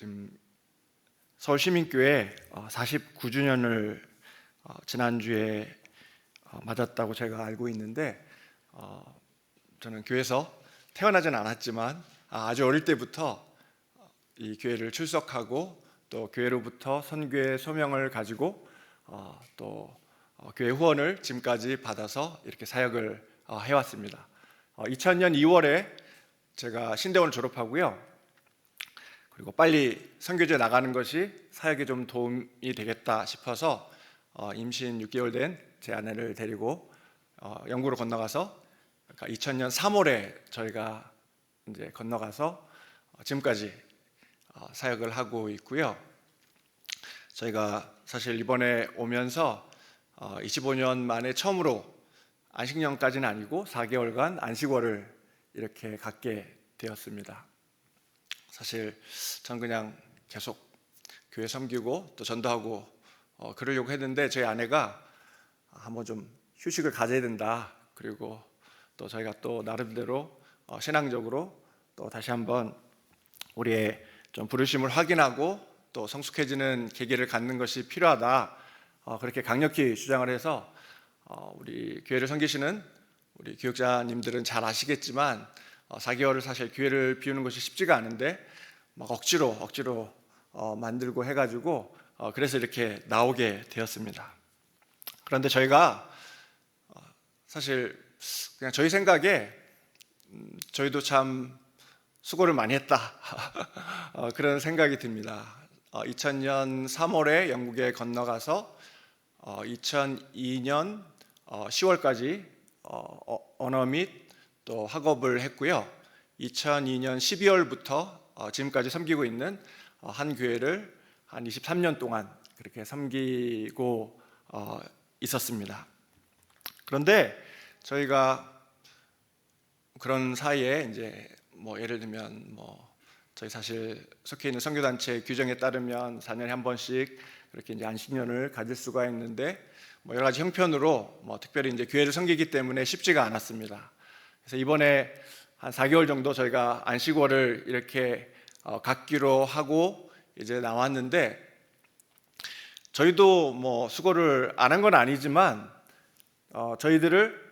지금 서울시민교회 49주년을 지난주에 맞았다고 제가 알고 있는데, 저는 교회에서 태어나진 않았지만 아주 어릴 때부터 이 교회를 출석하고 또 교회로부터 선교의 소명을 가지고 또 교회 후원을 지금까지 받아서 이렇게 사역을 해왔습니다. 2000년 2월에 제가 신대원을 졸업하고요. 그리고 빨리 선교지에 나가는 것이 사역에 좀 도움이 되겠다 싶어서 임신 6개월 된 제 아내를 데리고 영국으로 건너가서 2000년 3월에 저희가 이제 건너가서 지금까지 사역을 하고 있고요. 저희가 사실 이번에 오면서 25년 만에 처음으로 안식년까지는 아니고 4개월간 안식월을 이렇게 갖게 되었습니다. 사실 전 그냥 계속 교회 섬기고 또 전도하고 그러려고 했는데, 저희 아내가 한번 좀 휴식을 가져야 된다, 그리고 또 저희가 또 나름대로 신앙적으로 또 다시 한번 우리의 좀 부르심을 확인하고 또 성숙해지는 계기를 갖는 것이 필요하다, 그렇게 강력히 주장을 해서 우리 교회를 섬기시는 우리 교육자님들은 잘 아시겠지만 4개월을 사실 교회를 비우는 것이 쉽지가 않은데 막 억지로 만들고 해가지고 그래서 이렇게 나오게 되었습니다. 그런데 저희가 사실 그냥 저희 생각에 저희도 참 수고를 많이 했다 그런 생각이 듭니다. 2000년 3월에 영국에 건너가서 2002년 10월까지 언어 및 또 학업을 했고요. 2002년 12월부터 지금까지 섬기고 있는 한 교회를 한 23년 동안 그렇게 섬기고 있었습니다. 그런데 저희가 그런 사이에 이제 예를 들면 저희 사실 속해 있는 선교단체 규정에 따르면 4년에 한 번씩 그렇게 이제 안식년을 가질 수가 있는데 여러 가지 형편으로 특별히 이제 교회를 섬기기 때문에 쉽지가 않았습니다. 그래서 이번에 한 4개월 정도 저희가 안식월을 이렇게 갖기로 하고 이제 나왔는데, 저희도 수고를 안 한 건 아니지만 저희들을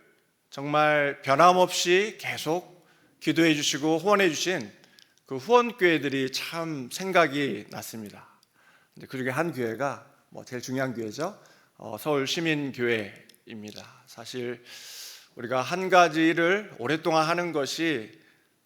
정말 변함없이 계속 기도해 주시고 후원해 주신 그 후원교회들이 참 생각이 났습니다. 그 중에 한 교회가 제일 중요한 교회죠. 서울시민교회입니다. 사실 우리가 한 가지를 오랫동안 하는 것이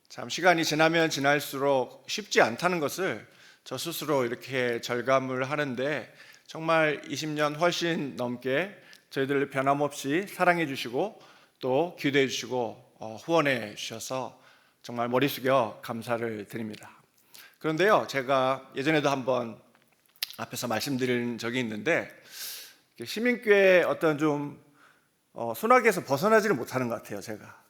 참 시간이 지나면 지날수록 쉽지 않다는 것을 저 스스로 이렇게 절감을 하는데, 정말 20년 훨씬 넘게 저희들을 변함없이 사랑해 주시고 또 기도해 주시고 후원해 주셔서 정말 머리 숙여 감사를 드립니다. 그런데요, 제가 예전에도 한번 앞에서 말씀드린 적이 있는데, 시민교회 어떤 좀 소나기에서 벗어나지를 못하는 것 같아요. 제가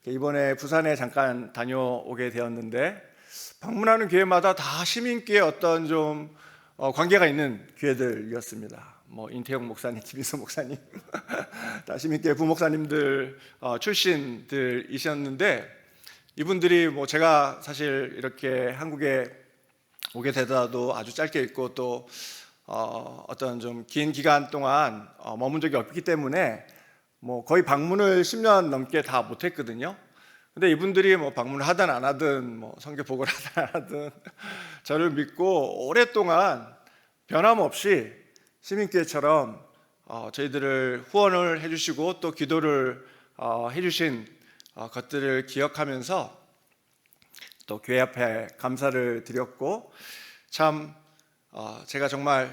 이번에 부산에 잠깐 다녀오게 되었는데 방문하는 교회마다 다 시민교회 어떤 좀 관계가 있는 교회들이었습니다. 인태영 목사님, 김인성 목사님 다 시민교회 부목사님들 출신들이셨는데, 이분들이 제가 사실 이렇게 한국에 오게 되더라도 아주 짧게 있고 또 어떤 좀 긴 기간 동안 머문 적이 없기 때문에 거의 방문을 10년 넘게 다 못했거든요. 근데 이분들이 방문을 하든 안 하든 선교 보고를 하든 안 하든 저를 믿고 오랫동안 변함없이 시민교회처럼 저희들을 후원을 해주시고 또 기도를 해주신 것들을 기억하면서 또 교회 앞에 감사를 드렸고, 참 제가 정말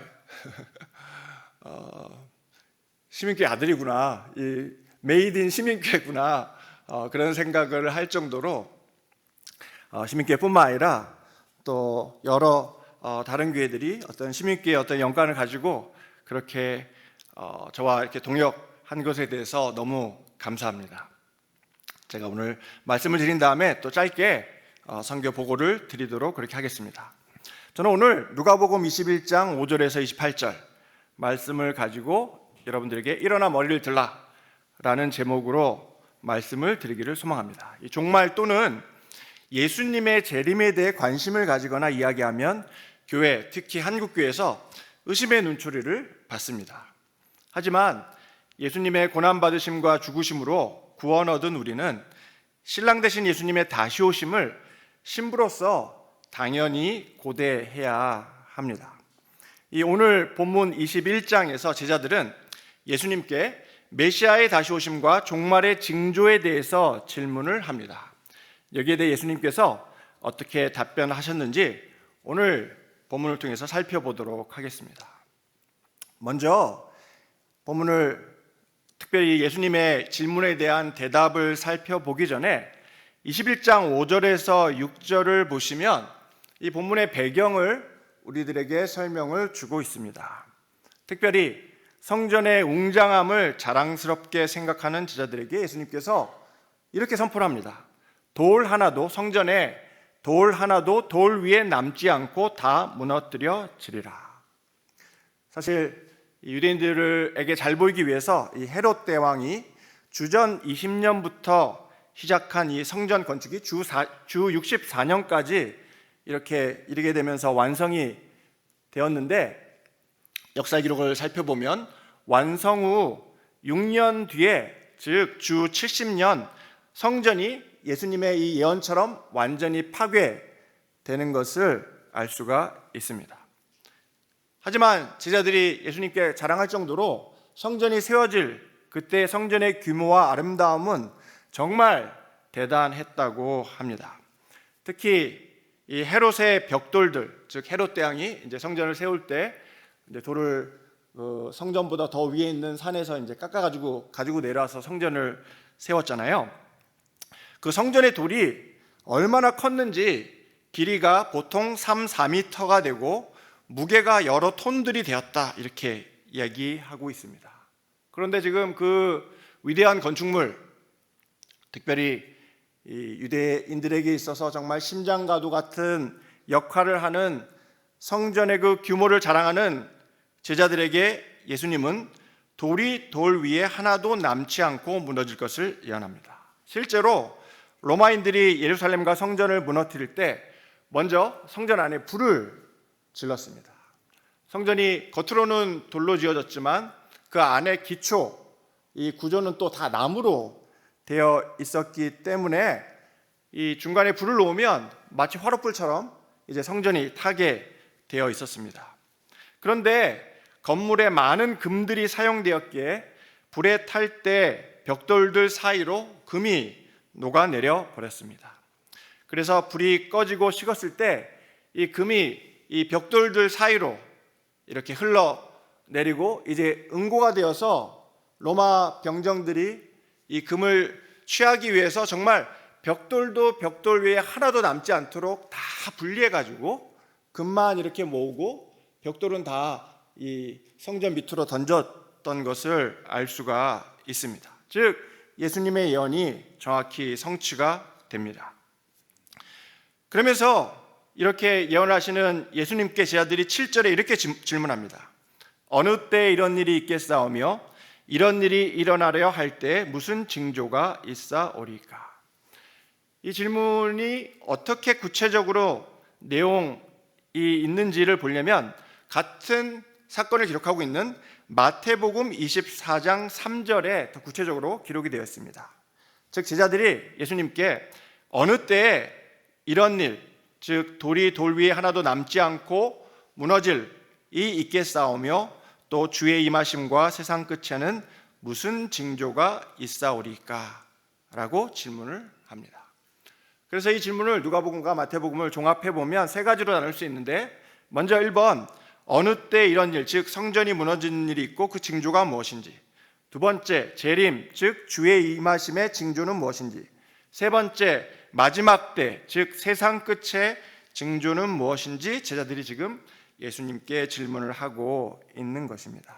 시민교회 아들이구나, 이 메이드 인 시민교회구나, 그런 생각을 할 정도로 시민교회뿐만 아니라 또 여러 다른 교회들이 어떤 시민교회의 어떤 연관을 가지고 그렇게 저와 이렇게 동역한 것에 대해서 너무 감사합니다. 제가 오늘 말씀을 드린 다음에 또 짧게 선교 보고를 드리도록 그렇게 하겠습니다. 저는 오늘 누가복음 21장 5절에서 28절 말씀을 가지고 여러분들에게 일어나 머리를 들라 라는 제목으로 말씀을 드리기를 소망합니다. 이 종말 또는 예수님의 재림에 대해 관심을 가지거나 이야기하면 교회, 특히 한국교회에서 의심의 눈초리를 받습니다. 하지만 예수님의 고난받으심과 죽으심으로 구원 얻은 우리는 신랑 되신 예수님의 다시 오심을 신부로서 당연히 고대해야 합니다. 이 오늘 본문 21장에서 제자들은 예수님께 메시아의 다시 오심과 종말의 징조에 대해서 질문을 합니다. 여기에 대해 예수님께서 어떻게 답변하셨는지 오늘 본문을 통해서 살펴보도록 하겠습니다. 먼저 본문을 특별히 예수님의 질문에 대한 대답을 살펴보기 전에 21장 5절에서 6절을 보시면 이 본문의 배경을 우리들에게 설명을 주고 있습니다. 특별히 성전의 웅장함을 자랑스럽게 생각하는 제자들에게 예수님께서 이렇게 선포를 합니다. 성전에 돌 하나도 돌 위에 남지 않고 다 무너뜨려지리라. 사실 유대인들에게 잘 보이기 위해서 이 헤롯 대왕이 주전 20년부터 시작한 이 성전 건축이 주 64년까지 이렇게 이르게 되면서 완성이 되었는데, 역사 기록을 살펴보면 완성 후 6년 뒤에, 즉 주 70년 성전이 예수님의 이 예언처럼 완전히 파괴되는 것을 알 수가 있습니다. 하지만 제자들이 예수님께 자랑할 정도로 성전이 세워질 그때 성전의 규모와 아름다움은 정말 대단했다고 합니다. 특히 이 헤롯의 벽돌들, 즉 헤롯 대왕이 이제 성전을 세울 때 이제 돌을 성전보다 더 위에 있는 산에서 이제 깎아가지고 가지고 내려와서 성전을 세웠잖아요. 그 성전의 돌이 얼마나 컸는지 길이가 보통 4m가 되고 무게가 여러 톤들이 되었다, 이렇게 이야기하고 있습니다. 그런데 지금 그 위대한 건축물, 특별히 이 유대인들에게 있어서 정말 심장가도 같은 역할을 하는 성전의 그 규모를 자랑하는 제자들에게 예수님은 돌이 돌 위에 하나도 남지 않고 무너질 것을 예언합니다. 실제로 로마인들이 예루살렘과 성전을 무너뜨릴 때 먼저 성전 안에 불을 질렀습니다. 성전이 겉으로는 돌로 지어졌지만 그 안에 기초, 이 구조는 또 다 나무로 되어 있었기 때문에 이 중간에 불을 놓으면 마치 화롯불처럼 이제 성전이 타게 되어 있었습니다. 그런데 건물에 많은 금들이 사용되었기에 불에 탈 때 벽돌들 사이로 금이 녹아내려 버렸습니다. 그래서 불이 꺼지고 식었을 때 이 금이 이 벽돌들 사이로 이렇게 흘러내리고 이제 응고가 되어서 로마 병정들이 이 금을 취하기 위해서 정말 벽돌도 벽돌 위에 하나도 남지 않도록 다 분리해 가지고 금만 이렇게 모으고 벽돌은 다 이 성전 밑으로 던졌던 것을 알 수가 있습니다. 즉 예수님의 예언이 정확히 성취가 됩니다. 그러면서 이렇게 예언하시는 예수님께 제자들이 7절에 이렇게 질문합니다. 어느 때 이런 일이 있겠사오며 이런 일이 일어나려 할 때 무슨 징조가 있사오리까? 이 질문이 어떻게 구체적으로 내용이 있는지를 보려면 같은 사건을 기록하고 있는 마태복음 24장 3절에 더 구체적으로 기록이 되어 있습니다. 즉 제자들이 예수님께 어느 때에 이런 일, 즉 돌이 돌 위에 하나도 남지 않고 무너질 이 있겠사오며 또 주의 임하심과 세상 끝에는 무슨 징조가 있사오리까? 라고 질문을 합니다. 그래서 이 질문을 누가복음과 마태복음을 종합해 보면 세 가지로 나눌 수 있는데, 먼저 1번 어느 때 이런 일, 즉 성전이 무너지는 일이 있고 그 징조가 무엇인지. 두 번째 재림, 즉 주의 임하심의 징조는 무엇인지. 세 번째 마지막 때, 즉 세상 끝의 징조는 무엇인지 제자들이 지금 예수님께 질문을 하고 있는 것입니다.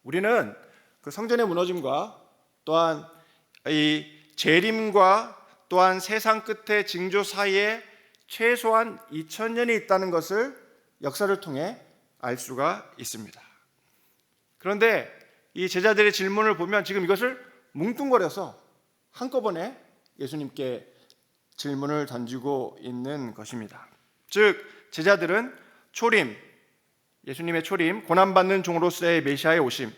우리는 그 성전의 무너짐과 또한 이 재림과 또한 세상 끝의 징조 사이에 최소한 2000년이 있다는 것을 역사를 통해 알 수가 있습니다. 그런데 이 제자들의 질문을 보면 지금 이것을 뭉뚱거려서 한꺼번에 예수님께 질문을 던지고 있는 것입니다. 즉 제자들은 초림, 예수님의 초림, 고난받는 종으로서의 메시아의 오심,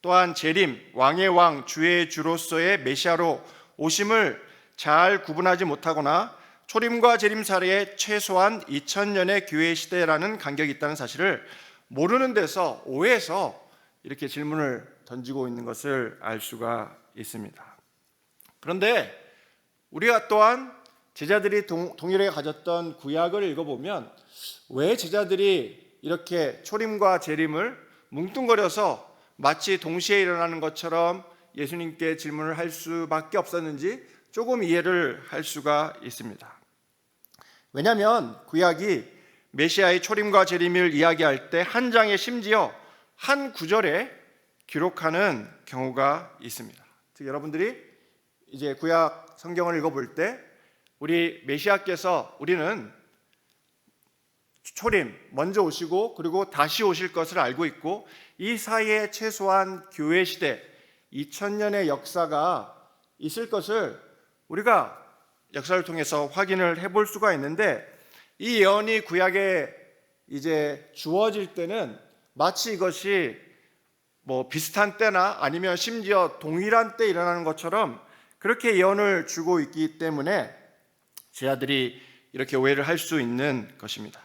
또한 재림, 왕의 왕, 주의 주로서의 메시아로 오심을 잘 구분하지 못하거나 초림과 재림 사례에 최소한 2000년의 교회 시대라는 간격이 있다는 사실을 모르는 데서 오해해서 이렇게 질문을 던지고 있는 것을 알 수가 있습니다. 그런데 우리가 또한 제자들이 동일하게 가졌던 구약을 읽어보면 왜 제자들이 이렇게 초림과 재림을 뭉뚱거려서 마치 동시에 일어나는 것처럼 예수님께 질문을 할 수밖에 없었는지 조금 이해를 할 수가 있습니다. 왜냐하면 구약이 메시아의 초림과 재림을 이야기할 때 한 장에 심지어 한 구절에 기록하는 경우가 있습니다. 즉 여러분들이 이제 구약 성경을 읽어볼 때 우리 메시아께서 우리는 초림 먼저 오시고 그리고 다시 오실 것을 알고 있고 이 사이에 최소한 교회 시대 2000년의 역사가 있을 것을 우리가 역사를 통해서 확인을 해볼 수가 있는데 이 예언이 구약에 이제 주어질 때는 마치 이것이 뭐 비슷한 때나 아니면 심지어 동일한 때 일어나는 것처럼 그렇게 예언을 주고 있기 때문에 제자들이 이렇게 오해를 할 수 있는 것입니다.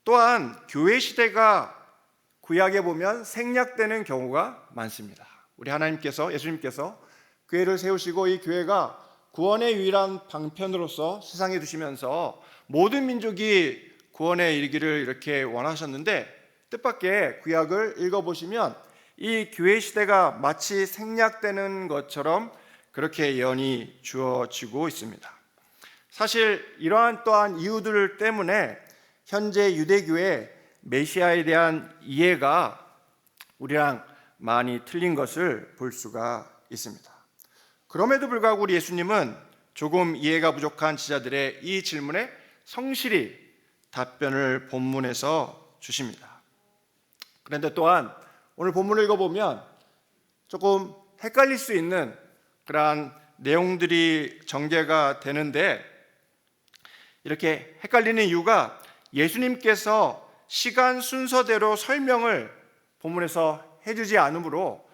또한 교회 시대가 구약에 보면 생략되는 경우가 많습니다. 우리 하나님께서 예수님께서 교회를 세우시고 이 교회가 구원의 유일한 방편으로서 세상에 두시면서 모든 민족이 구원에 이르기를 이렇게 원하셨는데 뜻밖의 구약을 읽어보시면 이 교회 시대가 마치 생략되는 것처럼 그렇게 예언이 주어지고 있습니다. 사실 이러한 또한 이유들 때문에 현재 유대교의 메시아에 대한 이해가 우리랑 많이 틀린 것을 볼 수가 있습니다. 그럼에도 불구하고 우리 예수님은 조금 이해가 부족한 제자들의 이 질문에 성실히 답변을 본문에서 주십니다. 그런데 또한 오늘 본문을 읽어보면 조금 헷갈릴 수 있는 그러한 내용들이 전개가 되는데 이렇게 헷갈리는 이유가 예수님께서 시간 순서대로 설명을 본문에서 해주지 않으므로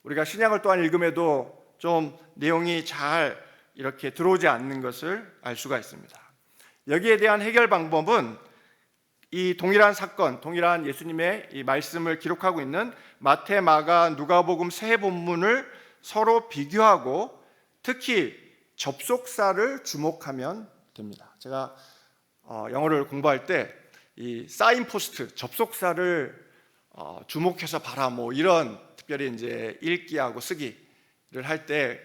우리가 신약을 또한 읽음에도 좀 내용이 잘 이렇게 들어오지 않는 것을 알 수가 있습니다. 여기에 대한 해결 방법은 이 동일한 사건, 동일한 예수님의 이 말씀을 기록하고 있는 마태, 마가, 누가복음 세 본문을 서로 비교하고 특히 접속사를 주목하면 됩니다. 제가 영어를 공부할 때 이 사인포스트, 접속사를 주목해서 봐라 뭐 이런 특별히 이제 읽기하고 쓰기를 할 때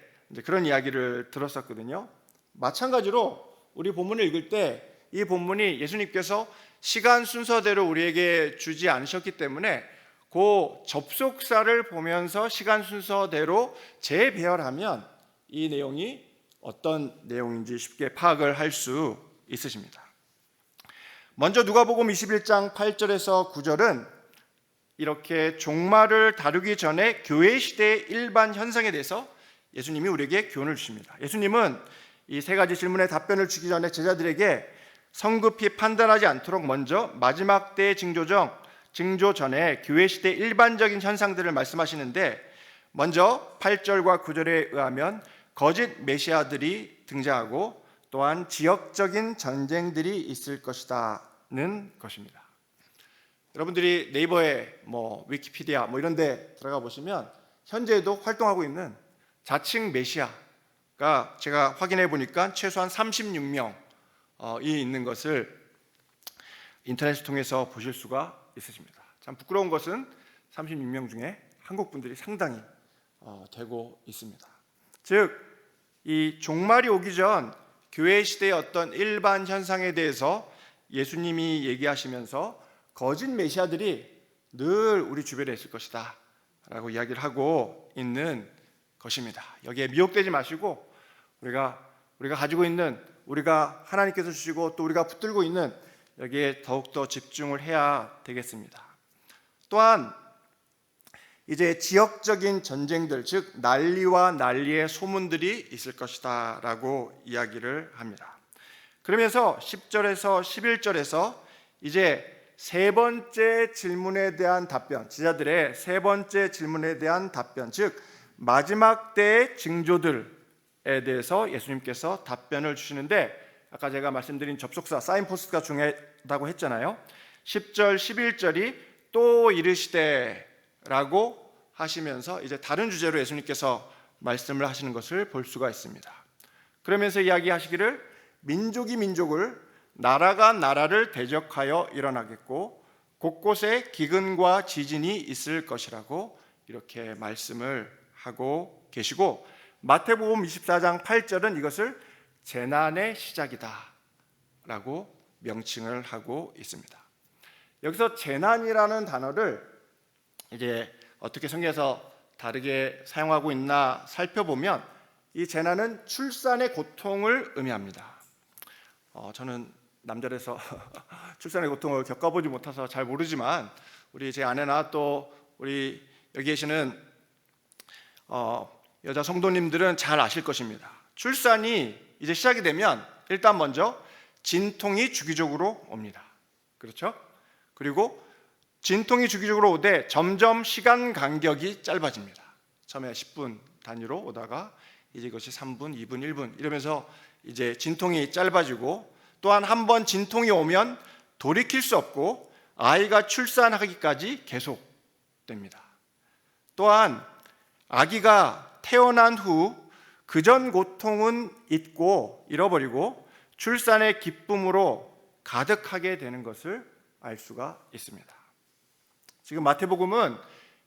그런 이야기를 들었었거든요. 마찬가지로 우리 본문을 읽을 때 이 본문이 예수님께서 시간 순서대로 우리에게 주지 않으셨기 때문에 그 접속사를 보면서 시간 순서대로 재배열하면 이 내용이 어떤 내용인지 쉽게 파악을 할 수 있으십니다. 먼저 누가복음 21장 8절에서 9절은 이렇게 종말을 다루기 전에 교회 시대의 일반 현상에 대해서 예수님이 우리에게 교훈을 주십니다. 예수님은 이 세 가지 질문에 답변을 주기 전에 제자들에게 성급히 판단하지 않도록 먼저 마지막 때의 징조 전에 교회 시대 일반적인 현상들을 말씀하시는데 먼저 8절과 9절에 의하면 거짓 메시아들이 등장하고 또한 지역적인 전쟁들이 있을 것이다는 것입니다. 여러분들이 네이버에 위키피디아 이런 데 들어가 보시면 현재에도 활동하고 있는 자칭 메시아가 제가 확인해 보니까 최소한 36명이 있는 것을 인터넷을 통해서 보실 수가 있으십니다. 참 부끄러운 것은 36명 중에 한국 분들이 상당히 되고 있습니다. 즉, 이 종말이 오기 전 교회 시대의 어떤 일반 현상에 대해서 예수님이 얘기하시면서 거짓 메시아들이 늘 우리 주변에 있을 것이다 라고 이야기를 하고 있는 것입니다. 여기에 미혹되지 마시고 우리가 가지고 있는, 우리가 하나님께서 주시고 또 우리가 붙들고 있는 여기에 더욱더 집중을 해야 되겠습니다. 또한 이제 지역적인 전쟁들, 즉 난리와 난리의 소문들이 있을 것이다 라고 이야기를 합니다. 그러면서 10절에서 11절에서 이제 세 번째 질문에 대한 답변, 제자들의 세 번째 질문에 대한 답변, 즉 마지막 때의 징조들에 대해서 예수님께서 답변을 주시는데, 아까 제가 말씀드린 접속사 사인포스트가 중요하다고 했잖아요. 10절 11절이 또 이르시되 라고 하시면서 이제 다른 주제로 예수님께서 말씀을 하시는 것을 볼 수가 있습니다. 그러면서 이야기하시기를 민족이 민족을, 나라가 나라를 대적하여 일어나겠고 곳곳에 기근과 지진이 있을 것이라고 이렇게 말씀을 하고 계시고, 마태복음 24장 8절은 이것을 재난의 시작이다 라고 명칭을 하고 있습니다. 여기서 재난이라는 단어를 이제 어떻게 성경에서 다르게 사용하고 있나 살펴보면, 이 재난은 출산의 고통을 의미합니다. 저는 남자라서 출산의 고통을 겪어보지 못해서 잘 모르지만 우리 제 아내나 또 우리 여기 계시는 여자 성도님들은 잘 아실 것입니다. 출산이 이제 시작이 되면 일단 먼저 진통이 주기적으로 옵니다. 그렇죠? 그리고 진통이 주기적으로 오되 점점 시간 간격이 짧아집니다. 처음에 10분 단위로 오다가 이제 이것이 3분, 2분, 1분 이러면서 이제 진통이 짧아지고, 또한 한 번 진통이 오면 돌이킬 수 없고 아이가 출산하기까지 계속됩니다. 또한 아기가 태어난 후 그전 고통은 잊고 잃어버리고 출산의 기쁨으로 가득하게 되는 것을 알 수가 있습니다. 지금 마태복음은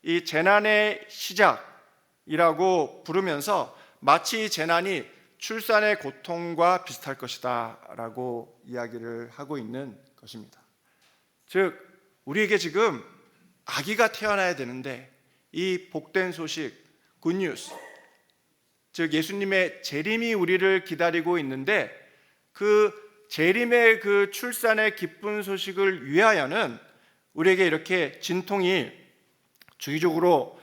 이 재난의 시작이라고 부르면서 마치 재난이 출산의 고통과 비슷할 것이다 라고 이야기를 하고 있는 것입니다. 즉 우리에게 지금 아기가 태어나야 되는데 이 복된 소식, 굿뉴스, 즉 예수님의 재림이 우리를 기다리고 있는데, 그 재림의 그 출산의 기쁜 소식을 위하여는 우리에게 이렇게 진통이 주기적으로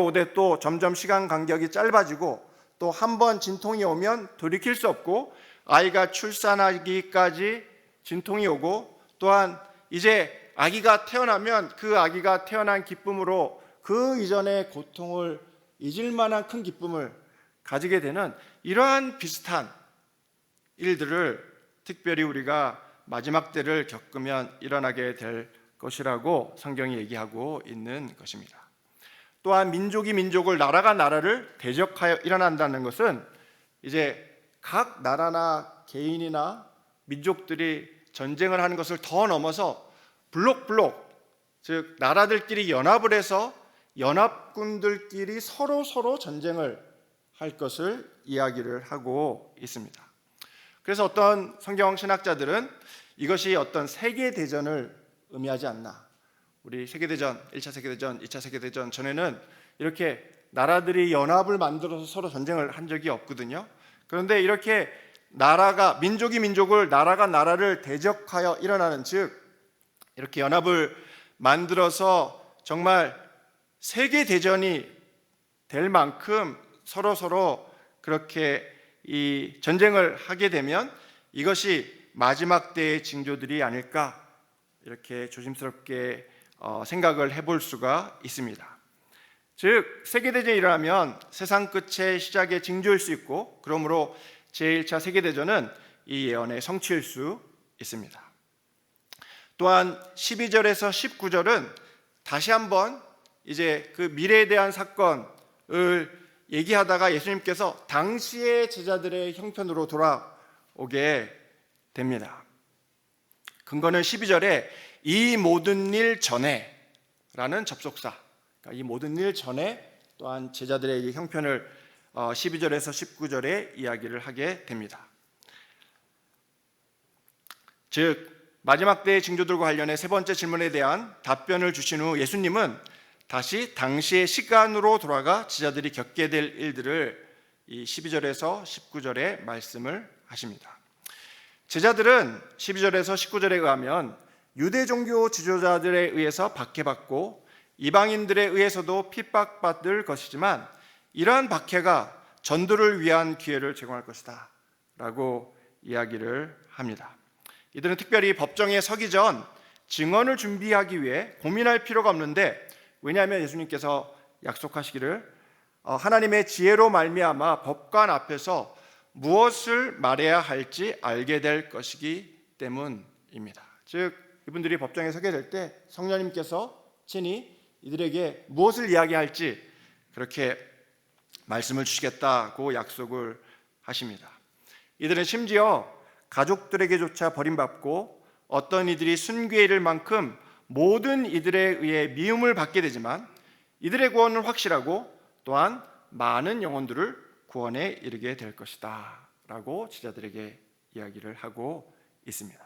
오되 또 점점 시간 간격이 짧아지고, 또 한 번 진통이 오면 돌이킬 수 없고 아이가 출산하기까지 진통이 오고, 또한 이제 아기가 태어나면 그 아기가 태어난 기쁨으로 그 이전의 고통을 잊을 만한 큰 기쁨을 가지게 되는 이러한 비슷한 일들을 특별히 우리가 마지막 때를 겪으면 일어나게 될 것이라고 성경이 얘기하고 있는 것입니다. 또한 민족이 민족을, 나라가 나라를 대적하여 일어난다는 것은 이제 각 나라나 개인이나 민족들이 전쟁을 하는 것을 더 넘어서 블록, 즉 나라들끼리 연합을 해서 연합군들끼리 서로 전쟁을 할 것을 이야기를 하고 있습니다. 그래서 어떤 성경 신학자들은 이것이 어떤 세계대전을 의미하지 않나. 우리 세계대전, 1차 세계대전, 2차 세계대전 전에는 이렇게 나라들이 연합을 만들어서 서로 전쟁을 한 적이 없거든요. 그런데 이렇게 나라가, 민족이 민족을, 나라가 나라를 대적하여 일어나는, 즉 이렇게 연합을 만들어서 정말 세계대전이 될 만큼 서로 그렇게 이 전쟁을 하게 되면 이것이 마지막 때의 징조들이 아닐까, 이렇게 조심스럽게 생각을 해볼 수가 있습니다. 즉 세계대전이 일어나면 세상 끝의 시작의 징조일 수 있고, 그러므로 제1차 세계대전은 이 예언의 성취일 수 있습니다. 또한 12절에서 19절은 다시 한번 이제 그 미래에 대한 사건을 얘기하다가 예수님께서 당시의 제자들의 형편으로 돌아오게 됩니다. 근거는 12절에 이 모든 일 전에 라는 접속사, 그러니까 이 모든 일 전에 또한 제자들의 형편을 12절에서 19절에 이야기를 하게 됩니다. 즉 마지막 때의 징조들과 관련해 세 번째 질문에 대한 답변을 주신 후 예수님은 다시 당시의 시간으로 돌아가 제자들이 겪게 될 일들을 이 12절에서 19절에 말씀을 하십니다. 제자들은 12절에서 19절에 의하면 유대 종교 지도자들에 의해서 박해받고 이방인들에 의해서도 핍박받을 것이지만, 이러한 박해가 전도를 위한 기회를 제공할 것이다 라고 이야기를 합니다. 이들은 특별히 법정에 서기 전 증언을 준비하기 위해 고민할 필요가 없는데, 왜냐하면 예수님께서 약속하시기를 하나님의 지혜로 말미암아 법관 앞에서 무엇을 말해야 할지 알게 될 것이기 때문입니다. 즉 이분들이 법정에 서게 될 때 성령님께서 친히 이들에게 무엇을 이야기할지 그렇게 말씀을 주시겠다고 약속을 하십니다. 이들은 심지어 가족들에게조차 버림받고 어떤 이들이 순교에 이를 만큼 모든 이들에 의해 미움을 받게 되지만 이들의 구원은 확실하고 또한 많은 영혼들을 구원에 이르게 될 것이다 라고 제자들에게 이야기를 하고 있습니다.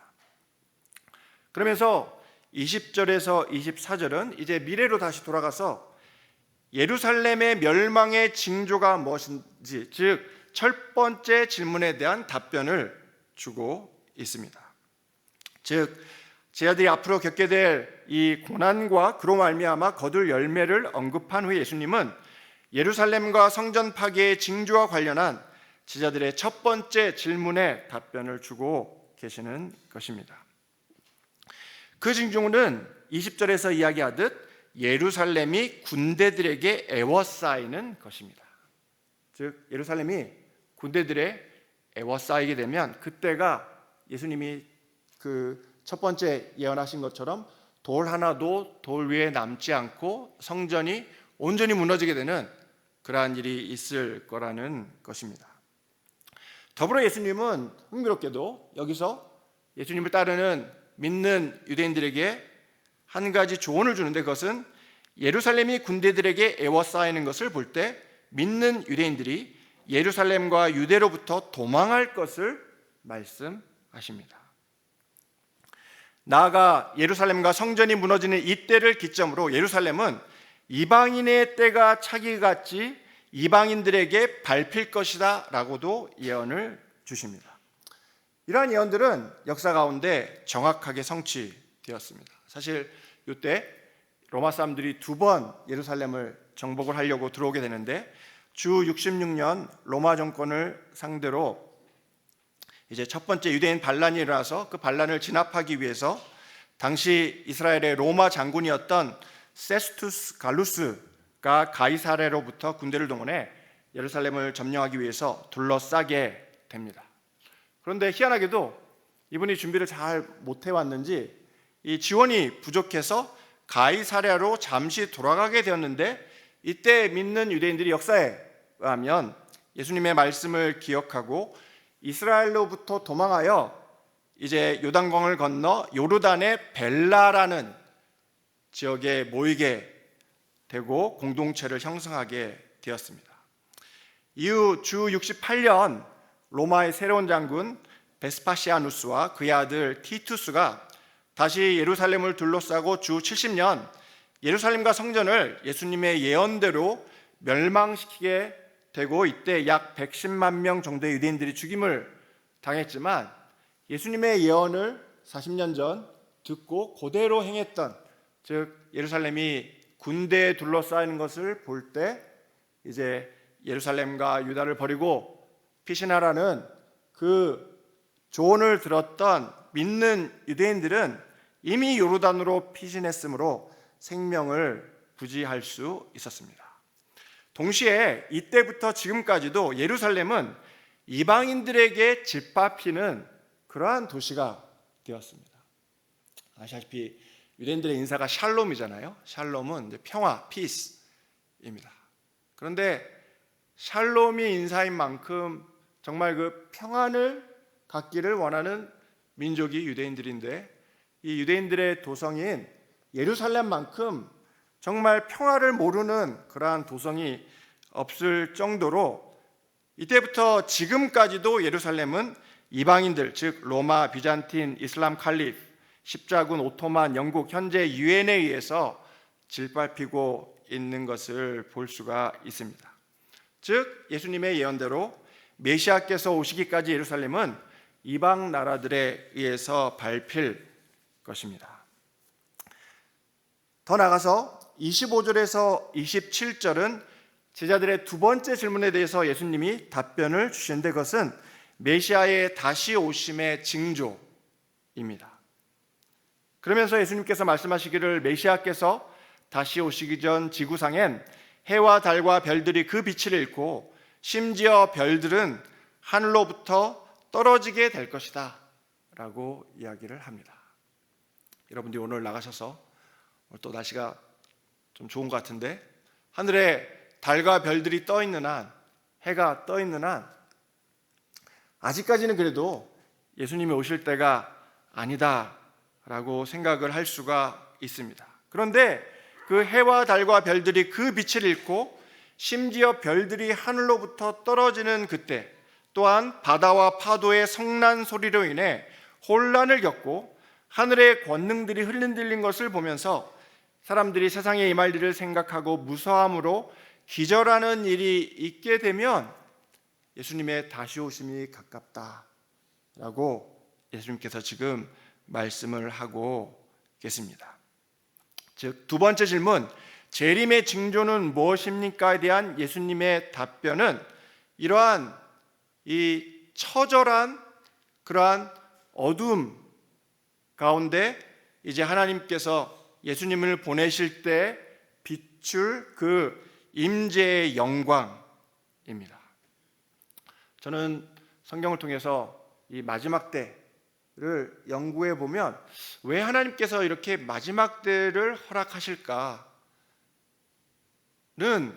그러면서 20절에서 24절은 이제 미래로 다시 돌아가서 예루살렘의 멸망의 징조가 무엇인지, 즉 첫 번째 질문에 대한 답변을 주고 있습니다. 즉 제자들이 앞으로 겪게 될 이 고난과 그로 말미암아 거둘 열매를 언급한 후에 예수님은 예루살렘과 성전 파괴의 징조와 관련한 제자들의 첫 번째 질문에 답변을 주고 계시는 것입니다. 그 징조는 20절에서 이야기하듯 예루살렘이 군대들에게 에워싸이는 것입니다. 즉 예루살렘이 군대들의 에워싸이게 되면 그때가 예수님이 그 첫 번째 예언하신 것처럼 돌 하나도 돌 위에 남지 않고 성전이 온전히 무너지게 되는 그러한 일이 있을 거라는 것입니다. 더불어 예수님은 흥미롭게도 여기서 예수님을 따르는 믿는 유대인들에게 한 가지 조언을 주는데, 그것은 예루살렘이 군대들에게 에워싸이는 것을 볼 때 믿는 유대인들이 예루살렘과 유대로부터 도망할 것을 말씀하십니다. 나아가 예루살렘과 성전이 무너지는 이때를 기점으로 예루살렘은 이방인의 때가 차기 같이 이방인들에게 밟힐 것이다 라고도 예언을 주십니다. 이러한 예언들은 역사 가운데 정확하게 성취되었습니다. 사실 이때 로마 사람들이 두 번 예루살렘을 정복을 하려고 들어오게 되는데, 주 66년 로마 정권을 상대로 이제 첫 번째 유대인 반란이 일어나서 그 반란을 진압하기 위해서 당시 이스라엘의 로마 장군이었던 세스투스 갈루스가 가이사랴로부터 군대를 동원해 예루살렘을 점령하기 위해서 둘러싸게 됩니다. 그런데 희한하게도 이분이 준비를 잘 못해왔는지 이 지원이 부족해서 가이사랴로 잠시 돌아가게 되었는데, 이때 믿는 유대인들이 역사에 의하면 예수님의 말씀을 기억하고 이스라엘로부터 도망하여 이제 요단강을 건너 요르단의 벨라라는 지역에 모이게 되고 공동체를 형성하게 되었습니다. 이후 주 68년 로마의 새로운 장군 베스파시아누스와 그의 아들 티투스가 다시 예루살렘을 둘러싸고 주 70년 예루살렘과 성전을 예수님의 예언대로 멸망시키게 되고, 이때 약 110만 명 정도의 유대인들이 죽임을 당했지만 예수님의 예언을 40년 전 듣고 그대로 행했던, 즉 예루살렘이 군대에 둘러싸이는 것을 볼 때 이제 예루살렘과 유다를 버리고 피신하라는 그 조언을 들었던 믿는 유대인들은 이미 요르단으로 피신했으므로 생명을 부지할 수 있었습니다. 동시에 이때부터 지금까지도 예루살렘은 이방인들에게 짓밟히는 그러한 도시가 되었습니다. 아시다시피 유대인들의 인사가 샬롬이잖아요. 샬롬은 이제 평화, 피스입니다. 그런데 샬롬이 인사인 만큼 정말 그 평안을 갖기를 원하는 민족이 유대인들인데, 이 유대인들의 도성인 예루살렘만큼 정말 평화를 모르는 그러한 도성이 없을 정도로 이때부터 지금까지도 예루살렘은 이방인들, 즉 로마, 비잔틴, 이슬람 칼리프, 십자군, 오토만, 영국, 현재 유엔에 의해서 짓밟히고 있는 것을 볼 수가 있습니다. 즉 예수님의 예언대로 메시아께서 오시기까지 예루살렘은 이방 나라들에 의해서 밟힐 것입니다. 더 나아가서 25절에서 27절은 제자들의 두 번째 질문에 대해서 예수님이 답변을 주시는데, 그것은 메시아의 다시 오심의 징조입니다. 그러면서 예수님께서 말씀하시기를 메시아께서 다시 오시기 전 지구상엔 해와 달과 별들이 그 빛을 잃고 심지어 별들은 하늘로부터 떨어지게 될 것이다 라고 이야기를 합니다. 여러분들이 오늘 나가셔서 또 날씨가 좀 좋은 것 같은데 하늘에 달과 별들이 떠 있는 한, 해가 떠 있는 한 아직까지는 그래도 예수님이 오실 때가 아니다 라고 생각을 할 수가 있습니다. 그런데 그 해와 달과 별들이 그 빛을 잃고 심지어 별들이 하늘로부터 떨어지는 그때, 또한 바다와 파도의 성난 소리로 인해 혼란을 겪고 하늘의 권능들이 흔들린 것을 보면서 사람들이 세상에 임할 일을 생각하고 무서함으로 기절하는 일이 있게 되면 예수님의 다시 오심이 가깝다라고 예수님께서 지금 말씀을 하고 계십니다. 즉, 두 번째 질문, 재림의 징조는 무엇입니까에 대한 예수님의 답변은 이러한 이 처절한 그러한 어둠 가운데 이제 하나님께서 예수님을 보내실 때 비출 그 임재의 영광입니다. 저는 성경을 통해서 이 마지막 때를 연구해 보면 왜 하나님께서 이렇게 마지막 때를 허락하실까는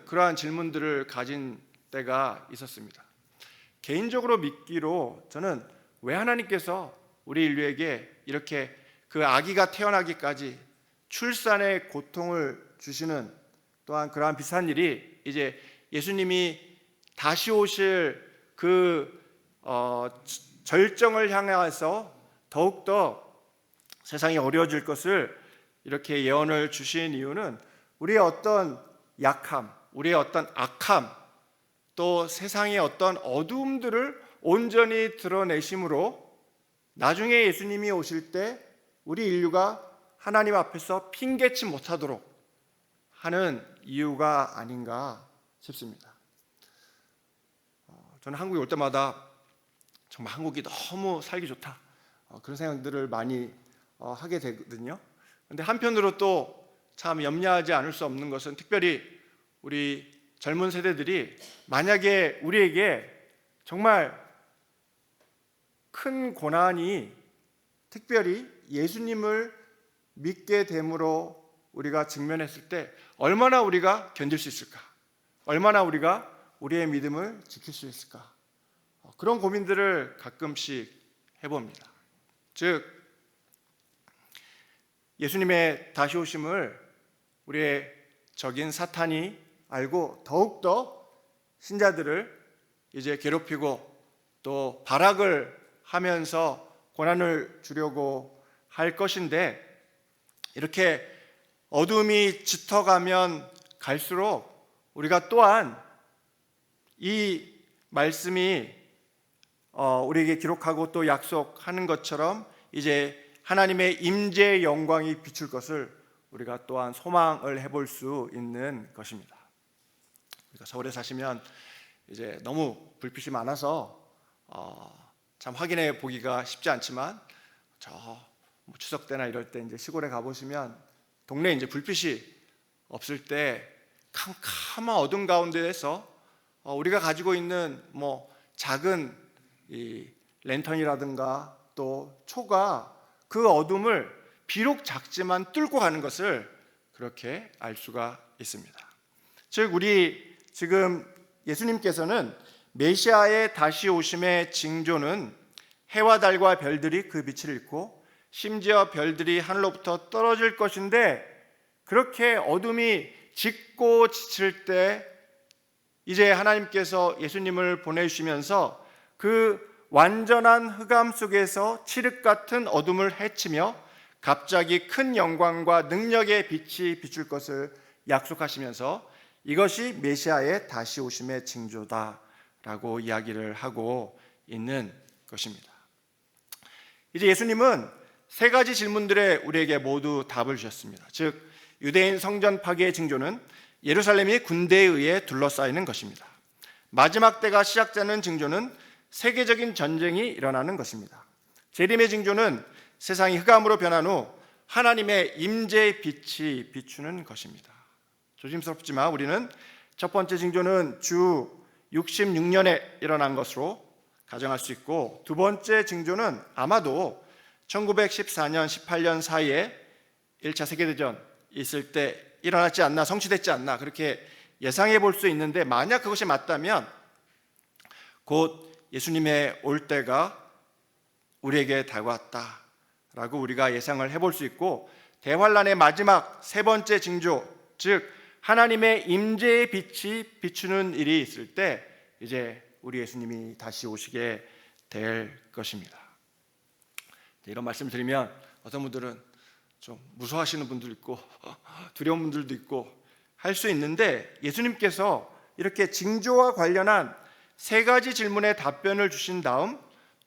그러한 질문들을 가진 때가 있었습니다. 개인적으로 믿기로 저는 왜 하나님께서 우리 인류에게 이렇게 그 아기가 태어나기까지 출산의 고통을 주시는 또한 그러한 비슷한 일이 이제 예수님이 다시 오실 그 절정을 향해서 더욱더 세상이 어려워질 것을 이렇게 예언을 주신 이유는 우리의 어떤 약함, 우리의 어떤 악함, 또 세상의 어떤 어두움들을 온전히 드러내심으로 나중에 예수님이 오실 때 우리 인류가 하나님 앞에서 핑계치 못하도록 하는 이유가 아닌가 싶습니다. 저는 한국에 올 때마다 정말 한국이 너무 살기 좋다 그런 생각들을 많이 하게 되거든요. 그런데 한편으로 또 참 염려하지 않을 수 없는 것은 특별히 우리 젊은 세대들이 만약에 우리에게 정말 큰 고난이 특별히 예수님을 믿게 됨으로 우리가 직면했을 때 얼마나 우리가 견딜 수 있을까? 얼마나 우리가 우리의 믿음을 지킬 수 있을까? 그런 고민들을 가끔씩 해봅니다. 즉, 예수님의 다시 오심을 우리의 적인 사탄이 알고 더욱더 신자들을 이제 괴롭히고 또 발악을 하면서 고난을 주려고 할 것인데, 이렇게 어둠이 짙어가면 갈수록 우리가 또한 이 말씀이 우리에게 기록하고 또 약속하는 것처럼 이제 하나님의 임재의 영광이 비출 것을 우리가 또한 소망을 해볼 수 있는 것입니다. 그러니까 서울에 사시면 이제 너무 불빛이 많아서 참 확인해 보기가 쉽지 않지만 추석 때나 이럴 때 이제 시골에 가보시면 동네에 이제 불빛이 없을 때 캄캄한 어둠 가운데에서 우리가 가지고 있는 뭐 작은 이 랜턴이라든가 또 초가 그 어둠을 비록 작지만 뚫고 가는 것을 그렇게 알 수가 있습니다. 즉, 우리 지금 예수님께서는 메시아의 다시 오심의 징조는 해와 달과 별들이 그 빛을 잃고 심지어 별들이 하늘로부터 떨어질 것인데, 그렇게 어둠이 짙고 지칠 때 이제 하나님께서 예수님을 보내주시면서 그 완전한 흑암 속에서 칠흑 같은 어둠을 헤치며 갑자기 큰 영광과 능력의 빛이 비출 것을 약속하시면서 이것이 메시아의 다시 오심의 징조다라고 이야기를 하고 있는 것입니다. 이제 예수님은 세 가지 질문들에 우리에게 모두 답을 주셨습니다. 즉, 유대인 성전 파괴의 징조는 예루살렘이 군대에 의해 둘러싸이는 것입니다. 마지막 때가 시작되는 징조는 세계적인 전쟁이 일어나는 것입니다. 재림의 징조는 세상이 흑암으로 변한 후 하나님의 임재의 빛이 비추는 것입니다. 조심스럽지만 우리는 첫 번째 징조는 주 66년에 일어난 것으로 가정할 수 있고, 두 번째 징조는 아마도 1914년, 18년 사이에 1차 세계대전 있을 때 일어났지 않나, 성취됐지 않나 그렇게 예상해 볼 수 있는데, 만약 그것이 맞다면 곧 예수님의 올 때가 우리에게 다가왔다라고 우리가 예상을 해볼 수 있고, 대환란의 마지막 세 번째 징조, 즉 하나님의 임재의 빛이 비추는 일이 있을 때 이제 우리 예수님이 다시 오시게 될 것입니다. 이런 말씀을 드리면 어떤 분들은 좀 무서워하시는 분도 있고 두려운 분들도 있고 할 수 있는데, 예수님께서 이렇게 징조와 관련한 세 가지 질문에 답변을 주신 다음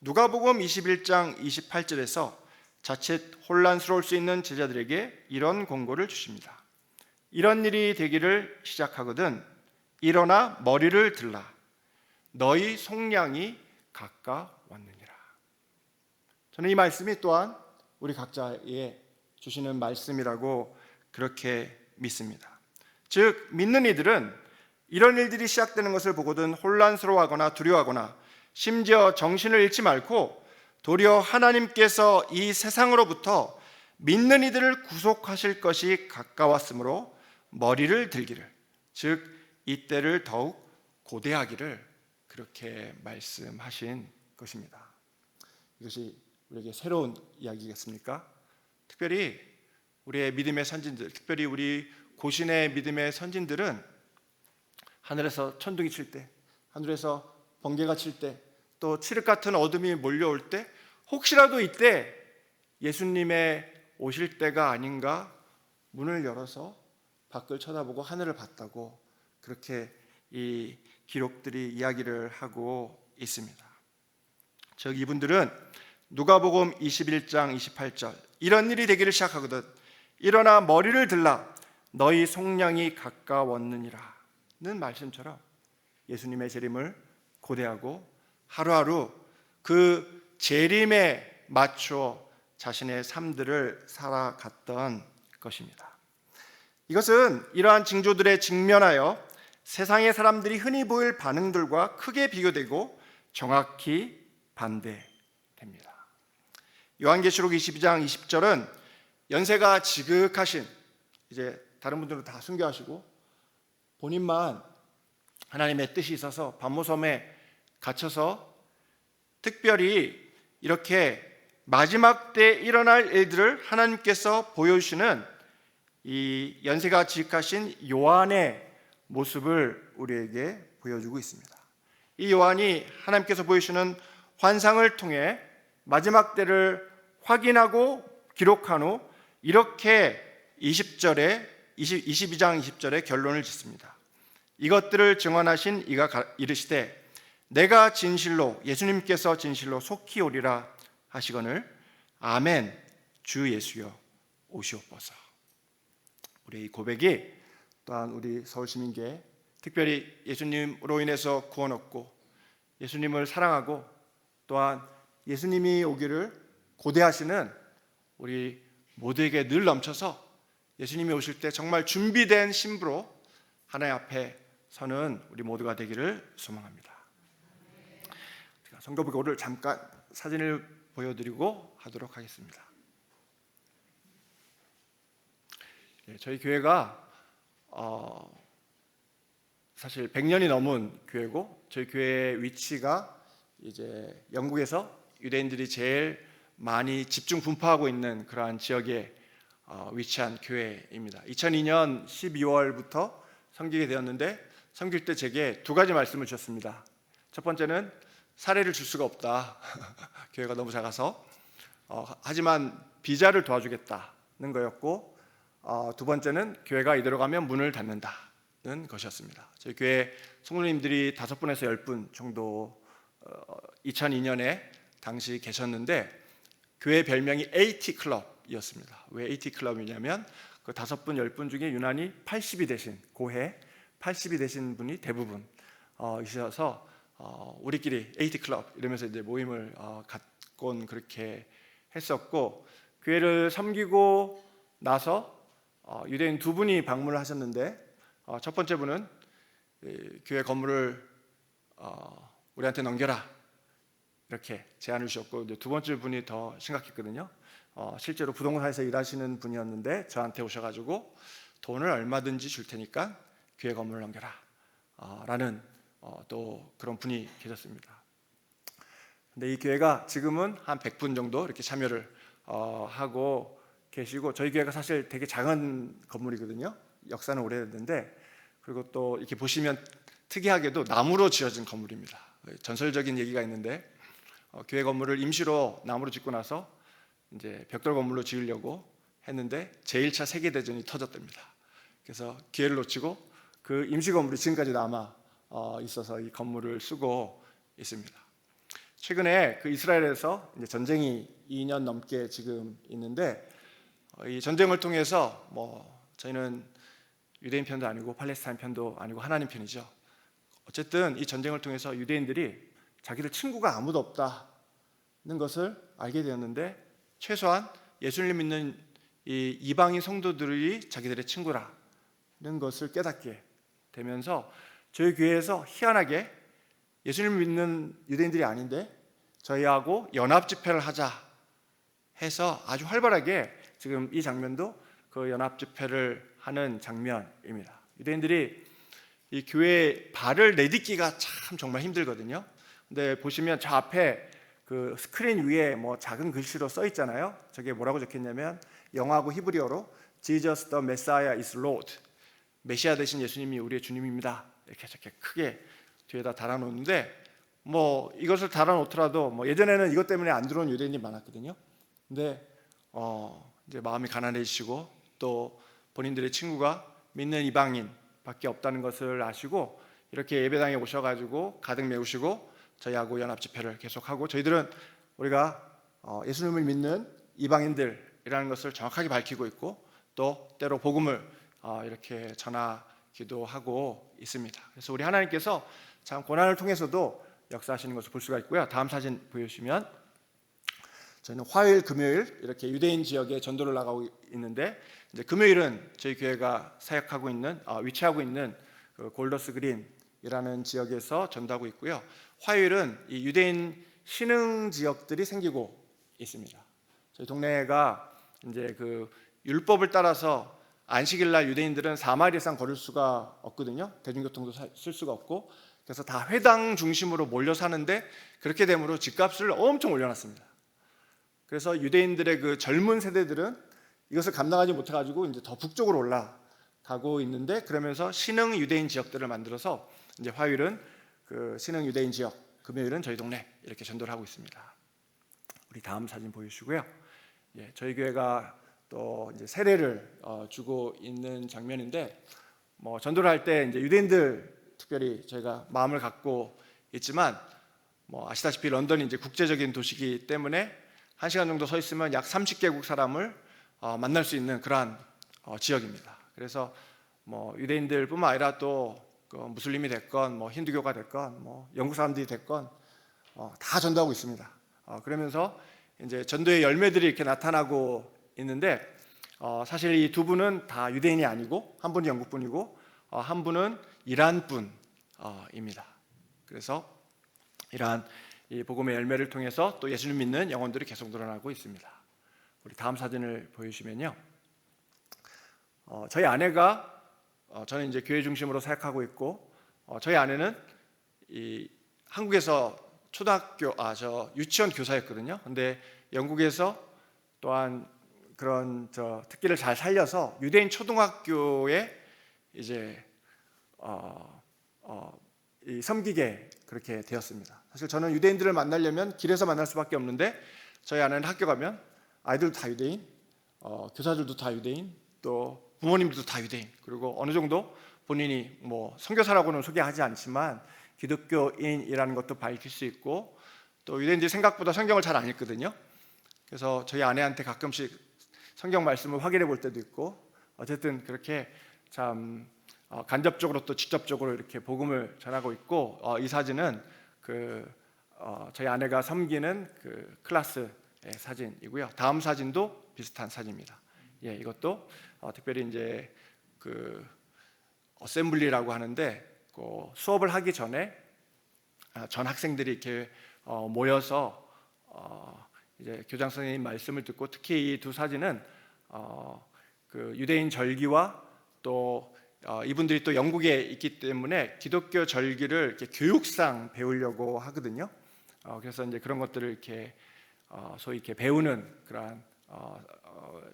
누가복음 21장 28절에서 자칫 혼란스러울 수 있는 제자들에게 이런 권고를 주십니다. 이런 일이 되기를 시작하거든 일어나 머리를 들라. 너희 속량이 가까웠느니라. 저는 이 말씀이 또한 우리 각자에 주시는 말씀이라고 그렇게 믿습니다. 즉 믿는 이들은 이런 일들이 시작되는 것을 보거든 혼란스러워하거나 두려워하거나 심지어 정신을 잃지 말고 도리어 하나님께서 이 세상으로부터 믿는 이들을 구속하실 것이 가까웠으므로 머리를 들기를, 즉 이때를 더욱 고대하기를 그렇게 말씀하신 것입니다. 이것이 우리에게 새로운 이야기겠습니까? 특별히 우리의 믿음의 선진들, 특별히 우리 고신의 믿음의 선진들은 하늘에서 천둥이 칠 때, 하늘에서 번개가 칠 때, 또 칠흑 같은 어둠이 몰려올 때 혹시라도 이때 예수님의 오실 때가 아닌가 문을 열어서 밖을 쳐다보고 하늘을 봤다고 그렇게 이 기록들이 이야기를 하고 있습니다. 즉 이분들은 누가복음 21장 28절 이런 일이 되기를 시작하거든 일어나 머리를 들라 너희 속량이 가까웠느니라 는 말씀처럼 예수님의 재림을 고대하고 하루하루 그 재림에 맞춰 자신의 삶들을 살아갔던 것입니다. 이것은 이러한 징조들에 직면하여 세상의 사람들이 흔히 보일 반응들과 크게 비교되고 정확히 반대됩니다. 요한계시록 22장 20절은 연세가 지극하신, 이제 다른 분들은 다 순교하시고 본인만 하나님의 뜻이 있어서 반모섬에 갇혀서 특별히 이렇게 마지막 때 일어날 일들을 하나님께서 보여주시는 이 연세가 지극하신 요한의 모습을 우리에게 보여주고 있습니다. 이 요한이 하나님께서 보여주시는 환상을 통해 마지막 때를 확인하고 기록한 후 이렇게 22장 20절에 결론을 짓습니다. 이것들을 증언하신 이가 이르시되 내가 진실로, 예수님께서 진실로 속히 오리라 하시거늘 아멘 주 예수여 오시옵소서. 우리 이 고백이 또한 우리 서울시민교회 특별히 예수님으로 인해서 구원 얻고 예수님을 사랑하고 또한 예수님이 오기를 고대하시는 우리 모두에게 늘 넘쳐서 예수님이 오실 때 정말 준비된 신부로 하나님 앞에 서는 우리 모두가 되기를 소망합니다. 성도복을 잠깐 사진을 보여드리고 하도록 하겠습니다. 저희 교회가 사실 100년이 넘은 교회고 저희 교회의 위치가 이제 영국에서 유대인들이 제일 많이 집중 분포하고 있는 그러한 지역에 위치한 교회입니다. 2002년 12월부터 섬기게 되었는데 섬길 때 제게 두 가지 말씀을 주셨습니다. 첫 번째는 사례를 줄 수가 없다. 교회가 너무 작아서. 하지만 비자를 도와주겠다는 거였고 두 번째는 교회가 이대로 가면 문을 닫는다는 것이었습니다. 저희 교회 성도님들이 5분에서 10분 정도 2002년에 당시 계셨는데 교회 별명이 AT 클럽이었습니다. 왜 AT 클럽이냐면 그 5분, 10분 중에 유난히 80이 되신 고해 80이 되신 분이 대부분 이셔서 우리끼리 AT 클럽 이러면서 이제 모임을 갖곤 그렇게 했었고 교회를 섬기고 나서 유대인 두 분이 방문을 하셨는데, 첫 번째 분은 교회 건물을 우리한테 넘겨라 이렇게 제안을 주셨고, 이제 두 번째 분이 더 심각했거든요. 실제로 부동산에서 일하시는 분이었는데 저한테 오셔가지고 돈을 얼마든지 줄 테니까 교회 건물을 넘겨라 라는 또 그런 분이 계셨습니다. 근데 이 교회가 지금은 한 100분 정도 이렇게 참여를 하고 계시고, 저희 교회가 사실 되게 작은 건물이거든요. 역사는 오래됐는데, 그리고 또 이렇게 보시면 특이하게도 나무로 지어진 건물입니다. 전설적인 얘기가 있는데, 교회 건물을 임시로 나무로 짓고 나서 이제 벽돌 건물로 지으려고 했는데 제1차 세계대전이 터졌답니다. 그래서 기회를 놓치고 그 임시 건물이 지금까지 남아 있어서 이 건물을 쓰고 있습니다. 최근에 그 이스라엘에서 이제 전쟁이 2년 넘게 지금 있는데, 이 전쟁을 통해서 저희는 유대인 편도 아니고 팔레스타인 편도 아니고 하나님 편이죠. 어쨌든 이 전쟁을 통해서 유대인들이 자기들 친구가 아무도 없다는 것을 알게 되었는데, 최소한 예수님 믿는 이 이방인 성도들이 자기들의 친구라는 것을 깨닫게 되면서 저희 교회에서 희한하게 예수님 믿는 유대인들이 아닌데 저희하고 연합 집회를 하자 해서 아주 활발하게 지금 이 장면도 그 연합 집회를 하는 장면입니다. 유대인들이 이 교회에 발을 내딛기가 참 정말 힘들거든요. 근데 보시면 저 앞에 그 스크린 위에 작은 글씨로 써 있잖아요. 저게 뭐라고 적혔냐면, 영어하고 히브리어로 Jesus the Messiah is Lord, 메시아 되신 예수님이 우리의 주님입니다 이렇게 저렇게 크게 뒤에다 달아놓는데, 이것을 달아놓더라도 예전에는 이것 때문에 안 들어온 유대인이 많았거든요. 근데 이제 마음이 가난해지시고 또 본인들의 친구가 믿는 이방인밖에 없다는 것을 아시고 이렇게 예배당에 오셔가지고 가득 메우시고 저희하고 연합 집회를 계속하고, 저희들은 우리가 예수님을 믿는 이방인들이라는 것을 정확하게 밝히고 있고 또 때로 복음을 이렇게 전하기도 하고 있습니다. 그래서 우리 하나님께서 참 고난을 통해서도 역사하시는 것을 볼 수가 있고요. 다음 사진 보여주시면, 저희는 화요일, 금요일 이렇게 유대인 지역에 전도를 나가고 있는데, 이제 금요일은 저희 교회가 사역하고 있는 위치하고 있는 그 골더스 그린이라는 지역에서 전도하고 있고요. 화요일은 이 유대인 신흥 지역들이 생기고 있습니다. 저희 동네가 이제 그 율법을 따라서 안식일 날 유대인들은 4마일 이상 걸을 수가 없거든요. 대중교통도 쓸 수가 없고, 그래서 다 회당 중심으로 몰려 사는데 그렇게 되므로 집값을 엄청 올려놨습니다. 그래서 유대인들의 그 젊은 세대들은 이것을 감당하지 못해가지고 이제 더 북쪽으로 올라가고 있는데, 그러면서 신흥 유대인 지역들을 만들어서 이제 화요일은 그 신흥 유대인 지역, 금요일은 저희 동네 이렇게 전도를 하고 있습니다. 우리 다음 사진 보여주시고요. 저희 교회가 또 이제 세례를 주고 있는 장면인데, 전도를 할 때 이제 유대인들 특별히 저희가 마음을 갖고 있지만, 아시다시피 런던이 이제 국제적인 도시이기 때문에 1시간 정도 서 있으면 약 30개국 사람을 만날 수 있는 그러한 지역입니다. 그래서 유대인들뿐만 아니라 또 무슬림이 됐건 힌두교가 됐건 영국 사람들이 됐건 다 전도하고 있습니다. 그러면서 이제 전도의 열매들이 이렇게 나타나고 있는데, 사실 이 두 분은 다 유대인이 아니고, 한 분이 영국 분이고 한 분은 이란 분입니다. 그래서 이러한 이 복음의 열매를 통해서 또 예수님 믿는 영혼들이 계속 늘어나고 있습니다. 우리 다음 사진을 보여주시면요, 저희 아내가 저는 이제 교회 중심으로 사역하고 있고, 저희 아내는 이 한국에서 초등학교 유치원 교사였거든요. 근데 영국에서 또한 그런 특기를 잘 살려서 유대인 초등학교에 이제 섬기게 그렇게 되었습니다. 사실 저는 유대인들을 만나려면 길에서 만날 수밖에 없는데, 저희 아내는 학교 가면 아이들도 다 유대인, 교사들도 다 유대인, 또 부모님들도 다 유대인, 그리고 어느 정도 본인이 선교사라고는 소개하지 않지만 기독교인이라는 것도 밝힐 수 있고, 또 유대인들이 생각보다 성경을 잘 안 읽거든요. 그래서 저희 아내한테 가끔씩 성경 말씀을 확인해 볼 때도 있고, 어쨌든 그렇게 참 간접적으로 또 직접적으로 이렇게 복음을 전하고 있고, 이 사진은 저희 아내가 섬기는 그 클래스 사진이고요. 다음 사진도 비슷한 사진입니다. 예, 이것도 특별히 이제 그 어셈블리라고 하는데 그 수업을 하기 전에 전 학생들이 이렇게 모여서 이제 교장 선생님 말씀을 듣고, 특히 이 두 사진은 그 유대인 절기와 또 이분들이 또 영국에 있기 때문에 기독교 절기를 이렇게 교육상 배우려고 하거든요. 그래서 이제 그런 것들을 이렇게 소위 이렇게 배우는 그러한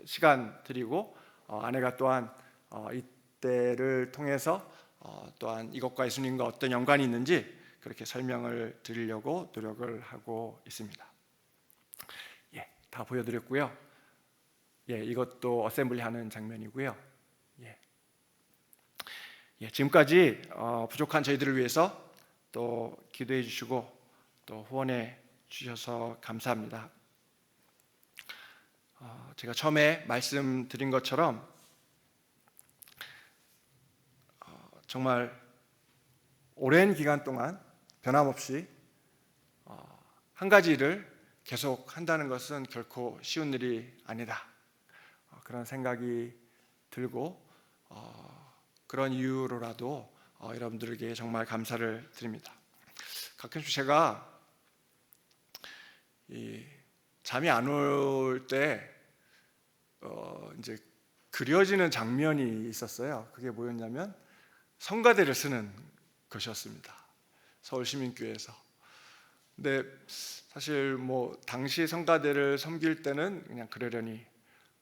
시간들이고, 아내가 또한 이때를 통해서 또한 이것과 예수님과 어떤 연관이 있는지 그렇게 설명을 드리려고 노력을 하고 있습니다. 예, 다 보여드렸고요. 예, 이것도 어셈블리 하는 장면이고요. 예, 지금까지 부족한 저희들을 위해서 또 기도해 주시고 또 후원해 주셔서 감사합니다. 제가 처음에 말씀드린 것처럼 정말 오랜 기간 동안 변함없이 한 가지 일을 계속 한다는 것은 결코 쉬운 일이 아니다. 그런 생각이 들고 그런 이유로라도 여러분들에게 정말 감사를 드립니다. 가끔씩 제가 잠이 안 올 때 이제 그려지는 장면이 있었어요. 그게 뭐였냐면 성가대를 쓰는 것이었습니다. 서울시민교회에서. 근데 사실 뭐 당시 성가대를 섬길 때는 그냥 그러려니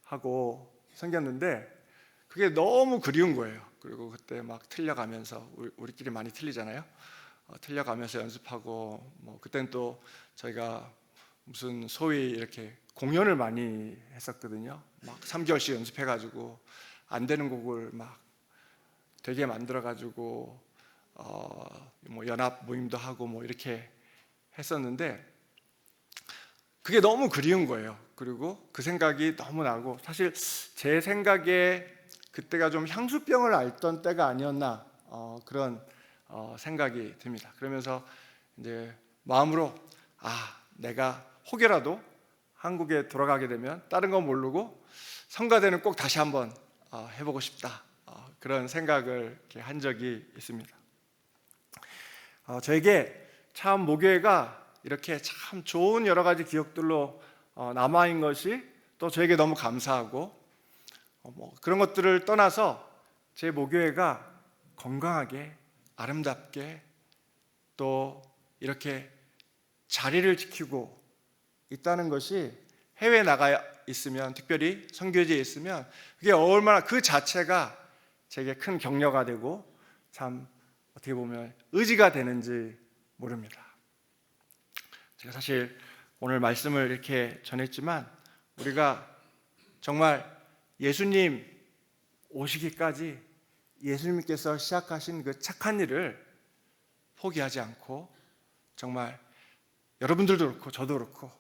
하고 섬겼는데 그게 너무 그리운 거예요. 그리고 그때 막 틀려가면서 우리끼리 많이 틀리잖아요. 틀려가면서 연습하고 뭐 그때는 또 저희가 무슨 소위 이렇게 공연을 많이 했었거든요. 막 3개월씩 연습해가지고 안 되는 곡을 막 되게 만들어가지고 뭐 연합 모임도 하고 뭐 이렇게 했었는데 그게 너무 그리운 거예요. 그리고 그 생각이 너무 나고, 사실 제 생각에 그때가 좀 향수병을 앓던 때가 아니었나 그런 생각이 듭니다. 그러면서 이제 마음으로 내가 혹여라도 한국에 돌아가게 되면 다른 건 모르고 성가대는 꼭 다시 한번 해보고 싶다, 그런 생각을 이렇게 한 적이 있습니다. 저에게 참 모교회가 이렇게 참 좋은 여러 가지 기억들로 남아있는 것이 또 저에게 너무 감사하고, 뭐 그런 것들을 떠나서 제 모교회가 건강하게 아름답게 또 이렇게 자리를 지키고 있다는 것이, 해외에 나가 있으면, 특별히 선교지에 있으면 그게 얼마나 그 자체가 제게 큰 격려가 되고 참 어떻게 보면 의지가 되는지 모릅니다. 제가 사실 오늘 말씀을 이렇게 전했지만 우리가 정말 예수님 오시기까지 예수님께서 시작하신 그 착한 일을 포기하지 않고, 정말 여러분들도 그렇고 저도 그렇고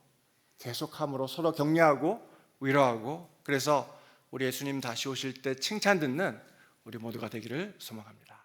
계속함으로 서로 격려하고 위로하고, 그래서 우리 예수님 다시 오실 때 칭찬 듣는 우리 모두가 되기를 소망합니다.